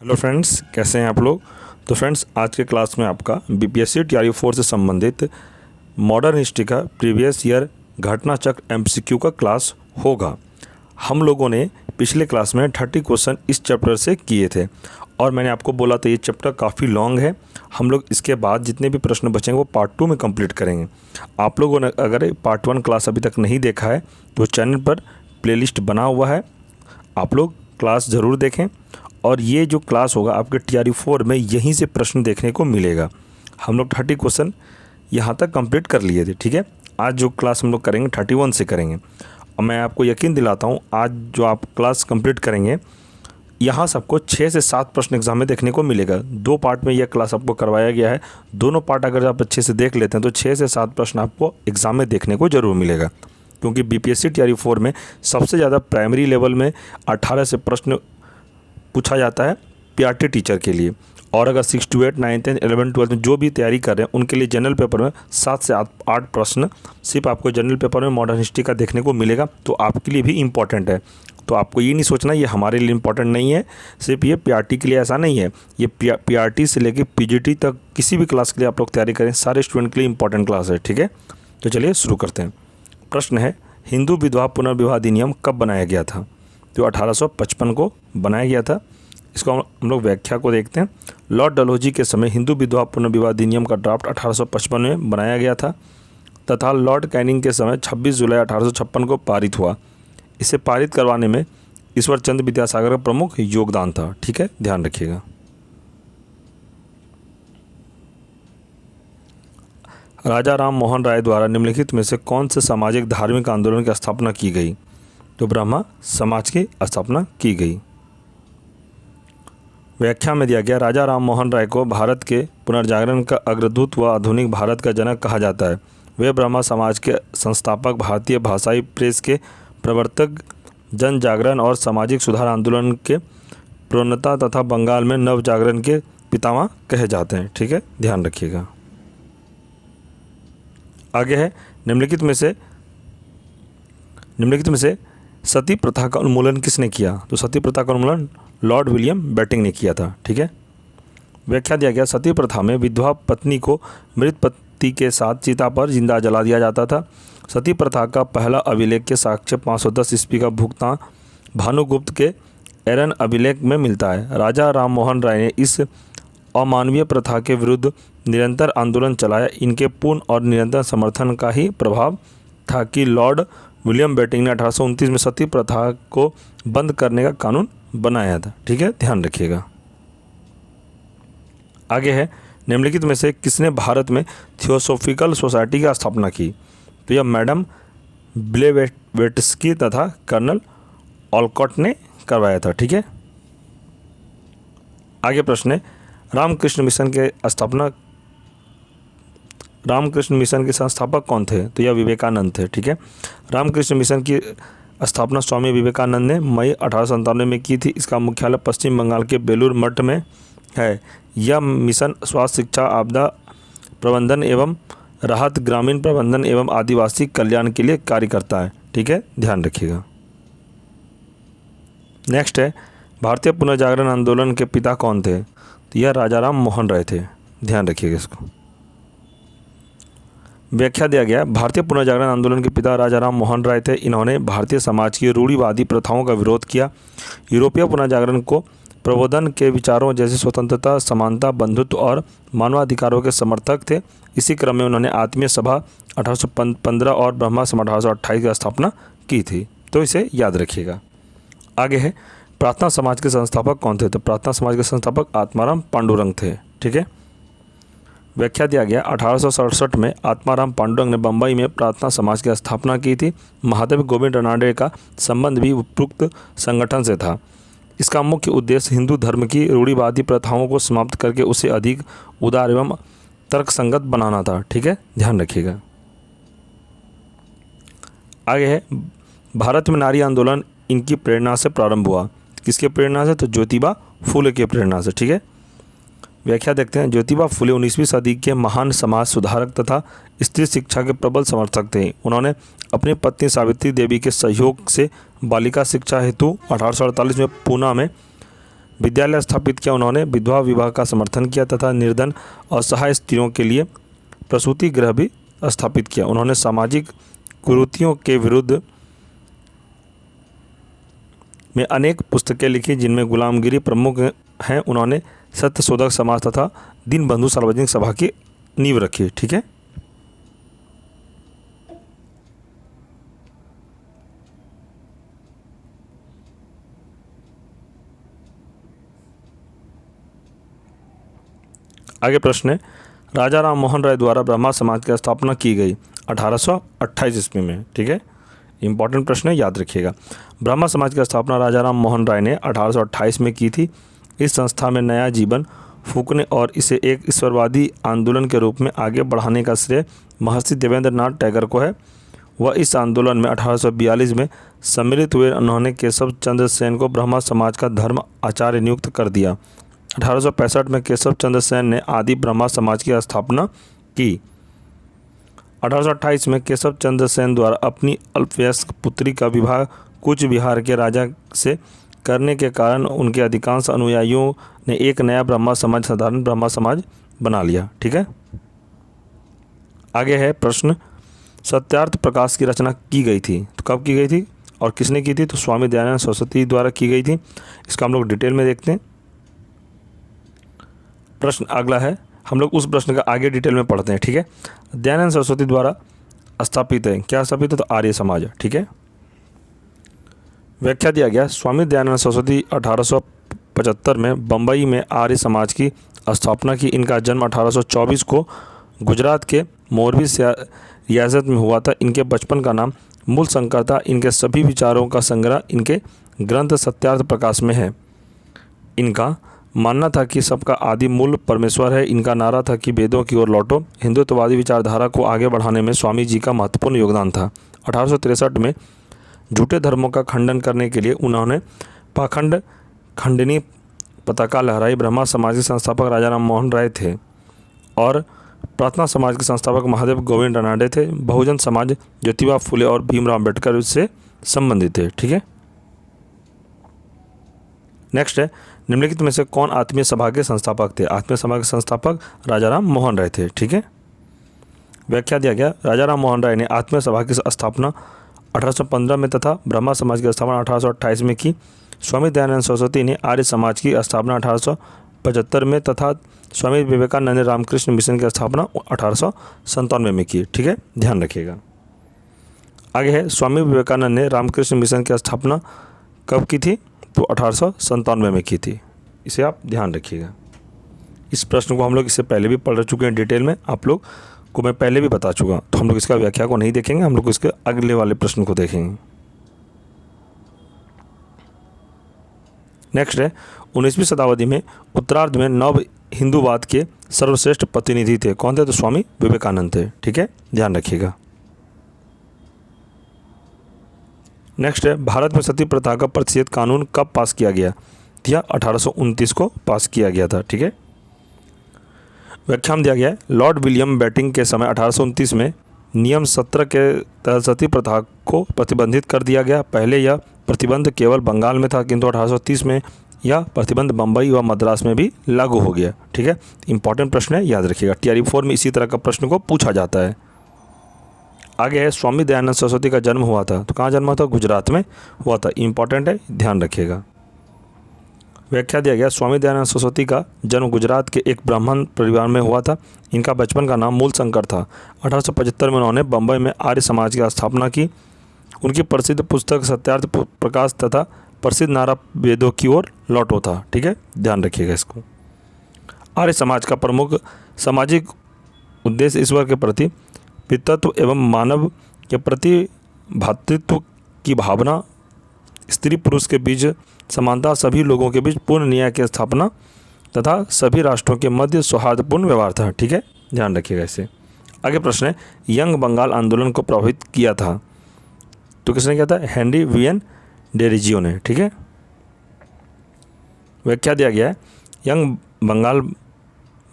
Hello friends, कैसे हैं आप लोग। तो फ्रेंड्स, आज के क्लास में आपका बीपीएससी टीआरई 4 से संबंधित मॉडर्न हिस्ट्री का प्रीवियस ईयर घटना चक्र एमसीक्यू का क्लास होगा। हम लोगों ने पिछले क्लास में 30 क्वेश्चन इस चैप्टर से किए थे और मैंने आपको बोला था ये चैप्टर काफ़ी लॉन्ग है। हम लोग इसके बाद जितने भी प्रश्न बचेंगे वो पार्ट 2 में कंप्लीट करेंगे। आप लोगों ने अगर पार्ट 1 क्लास अभी तक नहीं देखा है तो चैनल पर प्लेलिस्ट बना हुआ है, आप लोग क्लास ज़रूर देखें। और ये जो क्लास होगा आपके टीआरई 4 में यहीं से प्रश्न देखने को मिलेगा। हम लोग 30 क्वेश्चन यहाँ तक कंप्लीट कर लिए थे, ठीक है। आज जो क्लास हम लोग करेंगे 31 से करेंगे और मैं आपको यकीन दिलाता हूँ आज जो आप क्लास कंप्लीट करेंगे यहाँ सबको 6 से 7 प्रश्न एग्जाम में देखने को मिलेगा। 2 पार्ट में यह क्लास आपको करवाया गया है। दोनों पार्ट अगर आप अच्छे से देख लेते हैं तो 6 से 7 प्रश्न आपको एग्ज़ाम में देखने को ज़रूर मिलेगा, क्योंकि बीपीएससी टीआरई 4 में सबसे ज़्यादा प्राइमरी लेवल में 18 से प्रश्न पूछा जाता है पीआरटी टीचर के लिए। और अगर 6 to 8, 9, 10, 11, 12 में जो भी तैयारी कर रहे हैं उनके लिए जनरल पेपर में 7 से 8 प्रश्न सिर्फ आपको जनरल पेपर में मॉडर्न हिस्ट्री का देखने को मिलेगा, तो आपके लिए भी इम्पॉर्टेंट है। तो आपको ये नहीं सोचना ये हमारे लिए इम्पॉर्टेंट नहीं है, सिर्फ ये पीआरटी के लिए ऐसा नहीं है। ये पीआरटी से लेकर पीजीटी तक किसी भी क्लास के लिए आप लोग तैयारी करें, सारे स्टूडेंट के लिए इंपॉर्टेंट क्लास है, ठीक है। तो चलिए शुरू करते हैं। प्रश्न है, हिंदू विधवा पुनर्विवाह अधिनियम कब बनाया गया था। तो 1855 को बनाया गया था। इसको हम लोग व्याख्या को देखते हैं। लॉर्ड डलहौजी के समय हिंदू विधवा पुनर्विवाह अधिनियम का ड्राफ्ट 1855 में बनाया गया था तथा लॉर्ड कैनिंग के समय 26 जुलाई 1856 को पारित हुआ। इसे पारित करवाने में ईश्वर चंद्र विद्यासागर का प्रमुख योगदान था, ठीक है, ध्यान रखिएगा। राजा राम मोहन राय द्वारा निम्नलिखित में से कौन से सामाजिक धार्मिक आंदोलन की स्थापना की गई। तो ब्रह्मा समाज की स्थापना की गई। व्याख्या में दिया गया, राजा राम मोहन राय को भारत के पुनर्जागरण का अग्रदूत व आधुनिक भारत का जनक कहा जाता है। वे ब्रह्मा समाज के संस्थापक, भारतीय भाषाई प्रेस के प्रवर्तक, जन जागरण और सामाजिक सुधार आंदोलन के प्रणेता तथा बंगाल में नव जागरण के पितामह कहे जाते हैं, ठीक है, ध्यान रखिएगा। आगे है, निम्नलिखित में से सती प्रथा का उन्मूलन किसने किया। तो सती प्रथा का उन्मूलन लॉर्ड विलियम बेटिंग ने किया था, ठीक है। व्याख्या दिया गया, सती प्रथा में विधवा पत्नी को मृत पति के साथ चिता पर जिंदा जला दिया जाता था। सती प्रथा का पहला अभिलेख के साक्ष्य 510 ईस्वी का भुगतान भानुगुप्त के एरन अभिलेख में मिलता है। राजा राम मोहन राय ने इस अमानवीय प्रथा के विरुद्ध निरंतर आंदोलन चलाया। इनके पूर्ण और निरंतर समर्थन का ही प्रभाव था कि लॉर्ड विलियम बेटिंग ने 1829 में सती प्रथा को बंद करने का कानून बनाया था, ठीक है, ध्यान रखिएगा। आगे है, निम्नलिखित में से किसने भारत में थियोसॉफिकल सोसाइटी की स्थापना की। तो यह मैडम ब्लेवेट्स्की तथा कर्नल ऑलकॉट ने करवाया था, ठीक है। आगे प्रश्न है, रामकृष्ण मिशन के संस्थापक कौन थे। तो यह विवेकानंद थे, ठीक है। रामकृष्ण मिशन की स्थापना स्वामी विवेकानंद ने मई 1897 में की थी। इसका मुख्यालय पश्चिम बंगाल के बेलूर मठ में है। यह मिशन स्वास्थ्य, शिक्षा, आपदा प्रबंधन एवं राहत, ग्रामीण प्रबंधन एवं आदिवासी कल्याण के लिए कार्य करता है, ठीक है, ध्यान रखिएगा। नेक्स्ट है, भारतीय पुनर्जागरण आंदोलन के पिता कौन थे। तो यह राजा राम मोहन राय थे, ध्यान रखिएगा इसको। व्याख्या दिया गया, भारतीय पुनर्जागरण आंदोलन के पिता राजा राम मोहन राय थे। इन्होंने भारतीय समाज की रूढ़िवादी प्रथाओं का विरोध किया। यूरोपीय पुनर्जागरण को प्रबोधन के विचारों जैसे स्वतंत्रता, समानता, बंधुत्व और मानवाधिकारों के समर्थक थे। इसी क्रम में उन्होंने आत्मीय सभा 1815 और ब्रह्मा सभा 1828 की स्थापना की थी, तो इसे याद रखिएगा। आगे है, प्रार्थना समाज के संस्थापक कौन थे। तो प्रार्थना समाज के संस्थापक आत्माराम पांडुरंग थे, ठीक है। व्याख्या दिया गया, 1867 में आत्माराम पांडुरंग ने बंबई में प्रार्थना समाज की स्थापना की थी। महादेव गोविंद रनाडे का संबंध भी उपयुक्त संगठन से था। इसका मुख्य उद्देश्य हिंदू धर्म की रूढ़िवादी प्रथाओं को समाप्त करके उसे अधिक उदार एवं तर्कसंगत बनाना था, ठीक है, ध्यान रखिएगा। आगे है, भारत में नारी आंदोलन इनकी प्रेरणा से प्रारंभ हुआ। किसके प्रेरणा से। तो ज्योतिबा फुले के प्रेरणा से, ठीक है। व्याख्या देखते हैं, ज्योतिबा फुले 19वीं सदी के महान समाज सुधारक तथा स्त्री शिक्षा के प्रबल समर्थक थे। उन्होंने अपनी पत्नी सावित्री देवी के सहयोग से बालिका शिक्षा हेतु 1848 में पूना में विद्यालय स्थापित किया उन्होंने, विधवा विवाह का समर्थन किया तथा निर्धन असहाय स्त्रियों के लिए प्रसूति गृह भी स्थापित किया। उन्होंने सामाजिक कुरीतियों के विरुद्ध में अनेक पुस्तकें लिखी जिनमें गुलामगिरी प्रमुख हैं। उन्होंने सत्यशोधक समाज तथा दीनबंधु सार्वजनिक सभा की नींव रखी। ठीक है, आगे प्रश्न है, राजा राम मोहन राय द्वारा ब्रह्मा समाज की स्थापना की गई 1828 ईस्वी में। ठीक है, इंपॉर्टेंट प्रश्न है, याद रखिएगा। ब्रह्मा समाज की स्थापना राजा राम मोहन राय ने 1828 में की थी। इस संस्था में नया जीवन फूंकने और इसे एक ईश्वरवादी आंदोलन के रूप में आगे बढ़ाने का श्रेय महर्षि देवेंद्र नाथ टैगोर को है। वह इस आंदोलन में 1842 में सम्मिलित हुए। उन्होंने केशव चंद्र सेन को ब्रह्मा समाज का धर्म आचार्य नियुक्त कर दिया। 1865 में केशव चंद्र सेन ने आदि ब्रह्मा समाज की स्थापना की। 1828 में केशव चंद्र सेन द्वारा अपनी अल्पवयस्क पुत्री का विवाह कूच बिहार के राजा से करने के कारण उनके अधिकांश अनुयायियों ने एक नया ब्रह्मा समाज, साधारण ब्रह्मा समाज बना लिया। ठीक है, आगे है प्रश्न, सत्यार्थ प्रकाश की रचना की गई थी तो कब की गई थी और किसने की थी? तो स्वामी दयानंद सरस्वती द्वारा की गई थी। इसका हम लोग डिटेल में देखते हैं। प्रश्न अगला है, हम लोग उस प्रश्न का आगे डिटेल में पढ़ते हैं। ठीक है, दयानंद सरस्वती द्वारा स्थापित है, क्या स्थापित है? तो आर्य समाज। ठीक है, व्याख्या दिया गया, स्वामी दयानंद सरस्वती 1875 में बम्बई में आर्य समाज की स्थापना की। इनका जन्म 1824 को गुजरात के मोरबी रियासत में हुआ था। इनके बचपन का नाम मूल शंकर था। इनके सभी विचारों का संग्रह इनके ग्रंथ सत्यार्थ प्रकाश में है। इनका मानना था कि सबका आदि मूल परमेश्वर है। इनका नारा था कि वेदों की ओर लौटो। हिंदुत्ववादी विचारधारा को आगे बढ़ाने में स्वामी जी का महत्वपूर्ण योगदान था। 1863 में झूठे धर्मों का खंडन करने के लिए उन्होंने पाखंड खंडनी पताका लहराई। ब्रह्मा समाज के संस्थापक राजा राम मोहन राय थे और प्रार्थना समाज के संस्थापक महादेव गोविंद रानडे थे। बहुजन समाज ज्योतिबा फुले और भीमराव अम्बेडकर से संबंधित थे। ठीक है, नेक्स्ट है, निम्नलिखित में से कौन आत्मीय सभा के संस्थापक थे? आत्मीय सभा के संस्थापक राजा राम मोहन राय थे। ठीक है, व्याख्या दिया गया, राजा राम मोहन राय ने आत्मीय सभा की स्थापना 1815 में तथा ब्रह्मा समाज की स्थापना 1828 में की। स्वामी दयानंद सरस्वती ने आर्य समाज की स्थापना 1875 में तथा स्वामी विवेकानंद ने रामकृष्ण मिशन की स्थापना 1897 में की। ठीक है, ध्यान रखिएगा। आगे है, स्वामी विवेकानंद ने रामकृष्ण मिशन की स्थापना कब की थी? तो 1897 में की थी। इसे आप ध्यान रखिएगा। इस प्रश्न को हम लोग इससे पहले भी पढ़ चुके हैं डिटेल में, आप लोग को मैं पहले भी बता चुका, तो हम लोग इसका व्याख्या को नहीं देखेंगे, हम लोग इसके अगले वाले प्रश्न को देखेंगे। नेक्स्ट है, 19वीं शताब्दी में उत्तरार्ध में नव हिंदूवाद के सर्वश्रेष्ठ प्रतिनिधि थे। कौन थे? तो स्वामी विवेकानंद थे। ठीक है, ध्यान रखिएगा। नेक्स्ट है, भारत में सती प्रथा का प्रतिषेध कानून कब पास किया गया? या 1829 को पास किया गया था। ठीक है, व्याख्या में दिया गया है, लॉर्ड विलियम बेटिंग के समय 1829 में नियम 17 के तहत सती प्रथा को प्रतिबंधित कर दिया गया। पहले यह प्रतिबंध केवल बंगाल में था, किंतु 1830 में यह प्रतिबंध बम्बई व मद्रास में भी लागू हो गया। ठीक है, इंपॉर्टेंट प्रश्न है, याद रखिएगा। TRE 4 में इसी तरह का प्रश्न को पूछा जाता है। आगे है, स्वामी दयानंद सरस्वती का जन्म हुआ था, तो कहाँ जन्म हुआ था? गुजरात में हुआ था। इंपॉर्टेंट है, ध्यान रखिएगा। व्याख्या दिया गया, स्वामी दयानंद सरस्वती का जन्म गुजरात के एक ब्राह्मण परिवार में हुआ था। इनका बचपन का नाम मूल शंकर था। 1875 में उन्होंने बम्बई में आर्य समाज की स्थापना की। उनकी प्रसिद्ध पुस्तक सत्यार्थ प्रकाश तथा प्रसिद्ध नारा वेदों की ओर लौटो था। ठीक है, ध्यान रखिएगा इसको। आर्य समाज का प्रमुख सामाजिक उद्देश्य ईश्वर के प्रति पितृत्व एवं मानव के प्रति भ्रातृत्व की भावना, स्त्री पुरुष के बीच समानता, सभी लोगों के बीच पूर्ण न्याय की स्थापना तथा सभी राष्ट्रों के मध्य सौहार्दपूर्ण व्यवहार था। ठीक है, ध्यान रखिएगा इसे। आगे प्रश्न है, यंग बंगाल आंदोलन को प्रभावित किया था, तो किसने किया था? हेनरी VN डेरिजियो ने। ठीक है, व्याख्या दिया गया है, यंग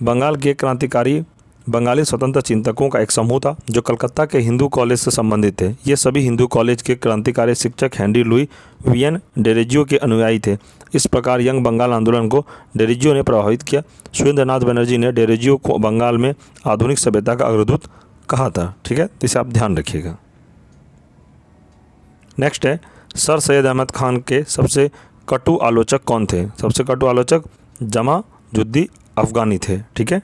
बंगाल के क्रांतिकारी बंगाली स्वतंत्र चिंतकों का एक समूह था जो कलकत्ता के हिंदू कॉलेज से संबंधित थे। ये सभी हिंदू कॉलेज के क्रांतिकारी शिक्षक हेनरी लुई VN डेरिजियो के अनुयायी थे। इस प्रकार यंग बंगाल आंदोलन को डेरोजियो ने प्रभावित किया। सुरेंद्रनाथ बनर्जी ने डेरोजियो को बंगाल में आधुनिक सभ्यता का अग्रदूत कहा था। ठीक है, तो इसे आप ध्यान रखिएगा। नेक्स्ट है, सर सैयद अहमद खान के सबसे कटु आलोचक कौन थे? सबसे कटु आलोचक जमाजुद्दीन अफगानी थे। ठीक है,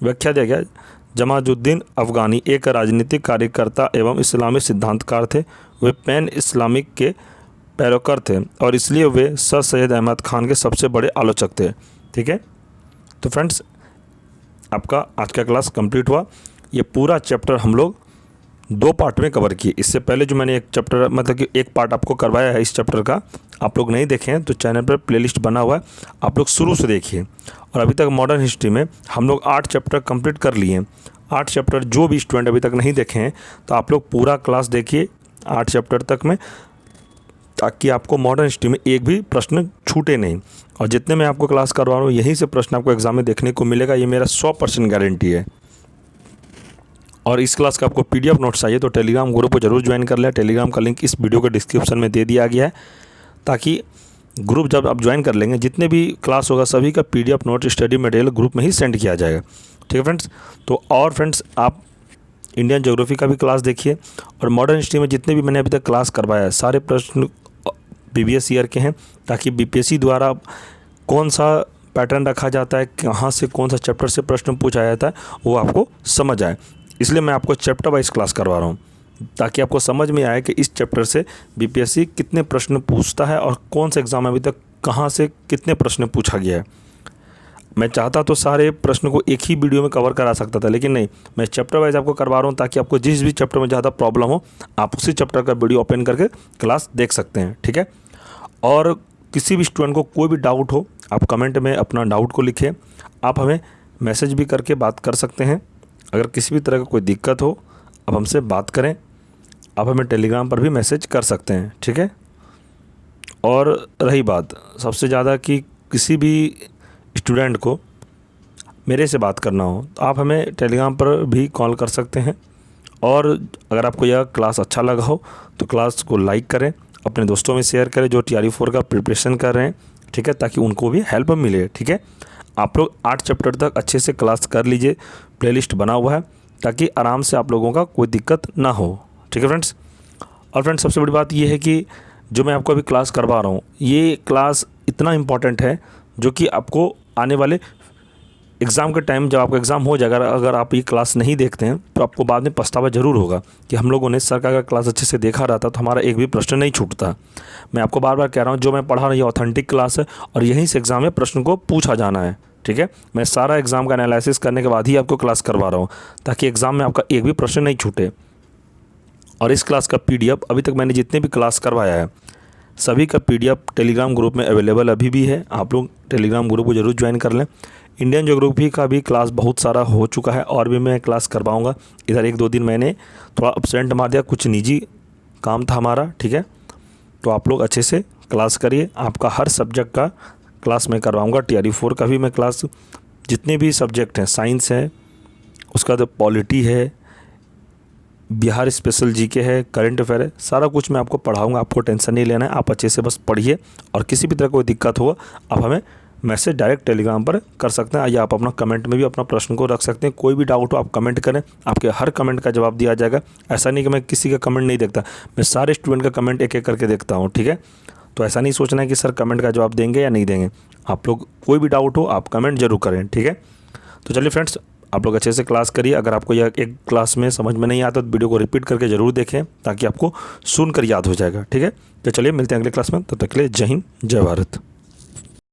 व्याख्या दिया गया, जमाजुद्दीन अफगानी एक राजनीतिक कार्यकर्ता एवं इस्लामी सिद्धांतकार थे। वे पैन इस्लामिक के पैरोकार थे और इसलिए वे सर सैयद अहमद खान के सबसे बड़े आलोचक थे। ठीक है, तो फ्रेंड्स आपका आज का क्लास कंप्लीट हुआ। ये पूरा चैप्टर हम लोग 2 पार्ट में कवर किए। इससे पहले जो मैंने एक चैप्टर मतलब कि एक पार्ट आपको करवाया है इस चैप्टर का, आप लोग नहीं देखे हैं तो चैनल पर प्लेलिस्ट बना हुआ है, आप लोग शुरू से देखिए। और अभी तक मॉडर्न हिस्ट्री में हम लोग 8 चैप्टर कंप्लीट कर लिए हैं। 8 चैप्टर जो भी स्टूडेंट अभी तक नहीं देखे हैं तो आप लोग पूरा क्लास देखिए 8 चैप्टर तक में, ताकि आपको मॉडर्न हिस्ट्री में एक भी प्रश्न छूटे नहीं। और जितने मैं आपको क्लास करवा रहा हूँ यहीं से प्रश्न आपको एग्जाम में देखने को मिलेगा, ये मेरा 100% गारंटी है। और इस क्लास का आपको PDF नोट्स चाहिए तो टेलीग्राम ग्रुप को जरूर ज्वाइन कर लें। टेलीग्राम का लिंक इस वीडियो के डिस्क्रिप्शन में दे दिया गया है, ताकि ग्रुप जब आप ज्वाइन कर लेंगे जितने भी क्लास होगा सभी का PDF note study material group में ही सेंड किया जाएगा। ठीक है फ्रेंड्स, तो और फ्रेंड्स आप इंडियन ज्योग्राफी का भी क्लास देखिए और मॉडर्न हिस्ट्री में जितने भी मैंने अभी तक क्लास करवाया है सारे प्रश्न प्रीवियस ईयर के हैं, ताकि BPSC द्वारा कौन सा पैटर्न रखा जाता है, कहाँ से कौन सा चैप्टर से प्रश्न पूछा जाता है वो आपको समझ आए। इसलिए मैं आपको चैप्टर वाइज क्लास करवा रहा हूँ, ताकि आपको समझ में आए कि इस चैप्टर से BPSC कितने प्रश्न पूछता है और कौन सा एग्ज़ाम अभी तक कहाँ से कितने प्रश्न पूछा गया है। मैं चाहता तो सारे प्रश्न को एक ही वीडियो में कवर करा सकता था, लेकिन नहीं, मैं चैप्टर वाइज आपको करवा रहा हूँ, ताकि आपको जिस भी चैप्टर में ज़्यादा प्रॉब्लम हो आप उसी चैप्टर का वीडियो ओपन करके क्लास देख सकते हैं। ठीक है, और किसी भी स्टूडेंट को कोई भी डाउट हो आप कमेंट में अपना डाउट को लिखें। आप हमें मैसेज भी करके बात कर सकते हैं। अगर किसी भी तरह का कोई दिक्कत हो आप हमसे बात करें, आप हमें टेलीग्राम पर भी मैसेज कर सकते हैं। ठीक है, और रही बात सबसे ज़्यादा कि किसी भी स्टूडेंट को मेरे से बात करना हो तो आप हमें टेलीग्राम पर भी कॉल कर सकते हैं। और अगर आपको यह क्लास अच्छा लगा हो तो क्लास को लाइक करें, अपने दोस्तों में शेयर करें जो TRE 4 का प्रिपरेशन कर रहे हैं। ठीक है, ताकि उनको भी हेल्प मिले। ठीक है, आप लोग 8 चैप्टर तक अच्छे से क्लास कर लीजिए, प्लेलिस्ट बना हुआ है, ताकि आराम से आप लोगों का कोई दिक्कत ना हो। ठीक है फ्रेंड्स, और फ्रेंड्स सबसे बड़ी बात यह है कि जो मैं आपको अभी क्लास करवा रहा हूँ ये क्लास इतना इम्पॉर्टेंट है जो कि आपको आने वाले एग्ज़ाम के टाइम जब आपका एग्ज़ाम हो जाएगा, अगर आप ये क्लास नहीं देखते हैं तो आपको बाद में पछतावा ज़रूर होगा कि हम लोगों ने सर का अगर क्लास अच्छे से देखा रहता तो हमारा एक भी प्रश्न नहीं छूटता। मैं आपको बार बार कह रहा हूँ जो मैं पढ़ा रहा हूँ ये ऑथेंटिक क्लास है और यहीं से एग्ज़ाम में प्रश्न को पूछा जाना है। ठीक है, मैं सारा एग्ज़ाम का एनालिसिस करने के बाद ही आपको क्लास करवा रहा हूँ, ताकि एग्ज़ाम में आपका एक भी प्रश्न नहीं छूटे। और इस क्लास का PDF अभी तक मैंने जितने भी क्लास करवाया है सभी का PDF टेलीग्राम ग्रुप में अवेलेबल अभी भी है। आप लोग टेलीग्राम ग्रुप को जरूर ज्वाइन कर लें। इंडियन ज्योग्राफी का भी क्लास बहुत सारा हो चुका है और भी मैं क्लास करवाऊंगा। इधर 1-2 दिन मैंने थोड़ा एब्सेंट मार दिया, कुछ निजी काम था हमारा। ठीक है, तो आप लोग अच्छे से क्लास करिए, आपका हर सब्जेक्ट का क्लास मैं करवाऊंगा। TRE 4 का भी मैं क्लास, जितने भी सब्जेक्ट हैं, साइंस है, उसका तो पॉलिटी है, बिहार स्पेशल GK है, करंट अफेयर है, सारा कुछ मैं आपको पढ़ाऊंगा। आपको टेंशन नहीं लेना है, आप अच्छे से बस पढ़िए। और किसी भी तरह कोई दिक्कत हो आप हमें मैसेज डायरेक्ट टेलीग्राम पर कर सकते हैं, या आप अपना कमेंट में भी अपना प्रश्न को रख सकते हैं। कोई भी डाउट हो आप कमेंट करें, आपके हर कमेंट का जवाब दिया जाएगा। ऐसा नहीं कि मैं किसी का कमेंट नहीं देखता, मैं सारे स्टूडेंट का कमेंट एक एक करके देखता हूँ। ठीक है, तो ऐसा नहीं सोचना है कि सर कमेंट का जवाब देंगे या नहीं देंगे। आप लोग कोई भी डाउट हो आप कमेंट जरूर करें। ठीक है, तो चलिए फ्रेंड्स आप लोग अच्छे से क्लास करिए। अगर आपको यह एक क्लास में समझ में नहीं आता तो वीडियो को रिपीट करके ज़रूर देखें, ताकि आपको सुनकर याद हो जाएगा। ठीक है, तो चलिए मिलते हैं अगले क्लास में, तब तक के लिए जय हिंद जय भारत।